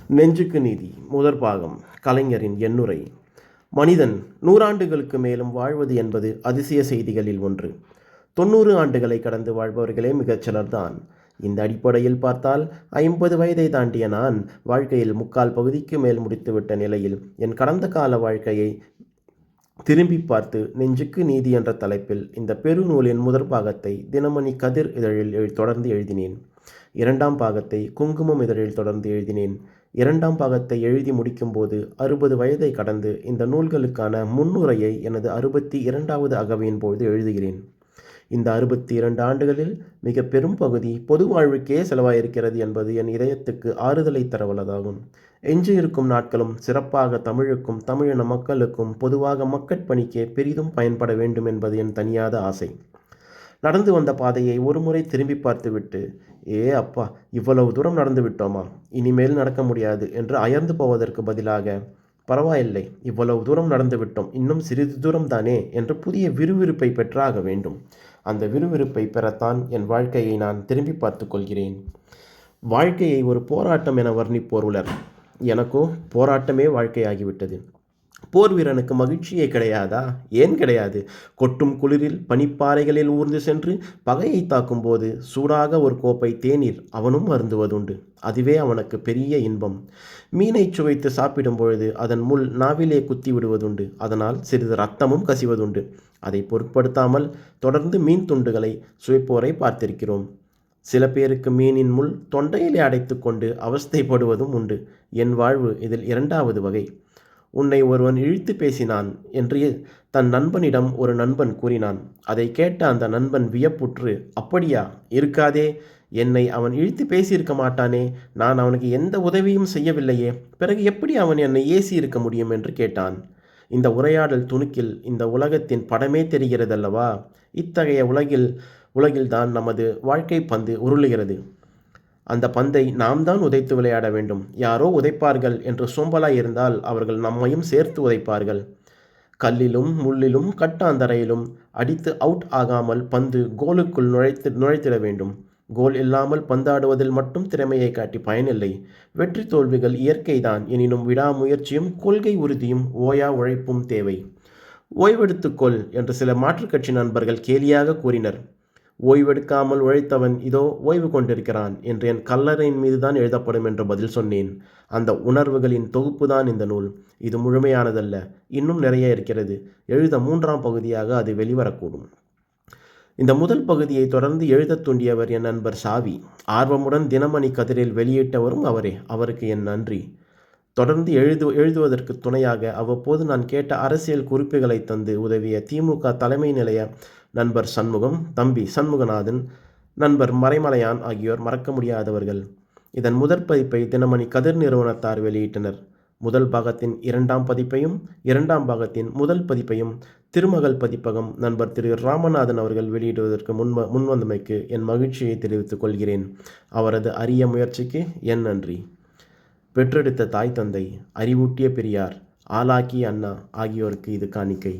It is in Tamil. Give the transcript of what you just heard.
நெஞ்சுக்கு நீதி முதற் பாகம். கலைஞரின் எண்ணுரை. மனிதன் 100 ஆண்டுகளுக்கு மேலும் வாழ்வது என்பது அதிசய செய்திகளில் ஒன்று. 90 ஆண்டுகளை கடந்து வாழ்பவர்களே மிகச் சிலர்தான். இந்த அடிப்படையில் பார்த்தால் 50 வயதை தாண்டிய நான் வாழ்க்கையில் முக்கால் பகுதிக்கு மேல் முடித்துவிட்ட நிலையில் என் கடந்த கால வாழ்க்கையை திரும்பி பார்த்து நெஞ்சுக்கு நீதி என்ற தலைப்பில் இந்த பெருநூலின் முதற் பாகத்தை தினமணி கதிர் இதழில் தொடர்ந்து எழுதினேன். 2ஆம் பாகத்தை குங்குமம் இதழில் தொடர்ந்து எழுதினேன். 2ஆம் பாகத்தை எழுதி முடிக்கும்போது 60 வயதை கடந்து இந்த நூல்களுக்கான முன்னுரையை எனது 62வது அகவையின் போது எழுதுகிறேன். இந்த 62 ஆண்டுகளில் மிக பெரும் பகுதி பொது வாழ்வுக்கே செலவாயிருக்கிறது என்பது என் இதயத்துக்கு ஆறுதலை தரவல்லதாகும். எஞ்சி இருக்கும் நாட்களும் சிறப்பாக தமிழுக்கும் தமிழின மக்களுக்கும் பொதுவாக மக்கட்பணிக்கே பெரிதும் பயன்பட வேண்டும் என்பது என் தனியாத ஆசை. நடந்து வந்த பாதையை ஒருமுறை திரும்பி பார்த்துவிட்டு, அப்பா, இவ்வளவு தூரம் நடந்து விட்டோமா, இனிமேல் நடக்க முடியாது என்று அயர்ந்து போவதற்கு பதிலாக, பரவாயில்லை, இவ்வளவு தூரம் நடந்து விட்டோம், இன்னும் சிறிது தூரம் தானே என்று புதிய விறுவிறுப்பை பெற்றாக வேண்டும். அந்த விறுவிறுப்பை பெறத்தான் என் வாழ்க்கையை நான் திரும்பி பார்த்து கொள்கிறேன். வாழ்க்கையை ஒரு போராட்டம் என வர்ணிப்போர் உலர். எனக்கோ போராட்டமே வாழ்க்கையாகிவிட்டது. போர் வீரனுக்கு மகிழ்ச்சியே கிடையாதா? ஏன் கிடையாது? கொட்டும் குளிரில் பனிப்பாறைகளில் ஊர்ந்து சென்று பகையை தாக்கும் போது சூடாக ஒரு கோப்பை தேநீர் அவனும் அருந்துவதுண்டு. அதுவே அவனுக்கு பெரிய இன்பம். மீனை சுவைத்து சாப்பிடும் பொழுது அதன் முள் நாவிலே குத்தி விடுவதுண்டு. அதனால் சிறிது இரத்தமும் கசிவதுண்டு. அதை பொருட்படுத்தாமல் தொடர்ந்து மீன் துண்டுகளை சுவைப்போரை பார்த்திருக்கிறோம். சில பேருக்கு மீனின் முள் தொண்டையிலே அடைத்து கொண்டு அவஸ்தைப்படுவதும் உண்டு. என் வாழ்வு இதில் 2வது வகை. உன்னை ஒருவன் இழுத்து பேசினான் என்று தன் நண்பனிடம் ஒரு நண்பன் கூறினான். அதை கேட்ட அந்த நண்பன் வியப்புற்று, அப்படியா, இருக்காதே, என்னை அவன் இழுத்து பேசியிருக்க மாட்டானே, நான் அவனுக்கு எந்த உதவியும் செய்யவில்லையே, பிறகு எப்படி அவன் என்னை ஏசி இருக்க முடியும் என்று கேட்டான். இந்த உரையாடல் துணுக்கில் இந்த உலகத்தின் படமே தெரிகிறதல்லவா? இத்தகைய உலகில்தான் நமது வாழ்க்கை பந்து உருளுகிறது. அந்த பந்தை நாம் தான் உதைத்து விளையாட வேண்டும். யாரோ உதைப்பார்கள் என்று சோம்பலாய் இருந்தால் அவர்கள் நம்மையும் சேர்த்து உதைப்பார்கள். கல்லிலும் முள்ளிலும் கட்டாந்தரையிலும் அடித்து அவுட் ஆகாமல் பந்து கோலுக்குள் நுழைத்திட வேண்டும். கோல் இல்லாமல் பந்தாடுவதில் மட்டும் திறமையை காட்டி பயனில்லை. வெற்றி தோல்விகள் இயற்கைதான். எனினும் விடாமுயற்சியும் கொள்கை உறுதியும் ஓயா உழைப்பும் தேவை. ஓய்வெடுத்துக்கொள் என்று சில மாற்றுக் கட்சி நண்பர்கள் கேலியாக கூறினர். ஓய்வெடுக்காமல் உழைத்தவன் இதோ ஓய்வு கொண்டிருக்கிறான் என்று என் கல்லறையின் மீதுதான் எழுதப்படும் என்று பதில் சொன்னேன். அந்த உணர்வுகளின் தொகுப்புதான் இந்த நூல். இது முழுமையானதல்ல, இன்னும் நிறைய இருக்கிறது. எழுத 3ஆம் பகுதியாக அது வெளிவரக்கூடும். இந்த முதல் பகுதியை தொடர்ந்து எழுத தூண்டியவர் என் நண்பர் சாவி. ஆர்வமுடன் தினமணி கதிரில் வெளியிட்டவரும் அவரே. அவருக்கு என் நன்றி. தொடர்ந்து எழுதுவதற்கு துணையாக அவ்வப்போது நான் கேட்ட அரசியல் குறிப்புகளை தந்து உதவிய திமுக தலைமை நிலைய நண்பர் சண்முகம், தம்பி சண்முகநாதன், நண்பர் மறைமலையான் ஆகியோர் மறக்க முடியாதவர்கள். இதன் முதற் பதிப்பை தினமணி கதிர் நிறுவனத்தார் வெளியிட்டனர். முதல் பாகத்தின் 2ஆம் பதிப்பையும் 2ஆம் பாகத்தின் முதல் பதிப்பையும் திருமகள் பதிப்பகம் நண்பர் திரு ராமநாதன் அவர்கள் வெளியிடுவதற்கு முன்வந்தமைக்கு என் மகிழ்ச்சியை தெரிவித்துக் கொள்கிறேன். அவரது அரிய முயற்சிக்கு என் நன்றி. பெற்றெடுத்த தாய் தந்தை, அறிவூட்டிய பெரியார், ஆளாக்கிய அண்ணா ஆகியோருக்கு இது காணிக்கை.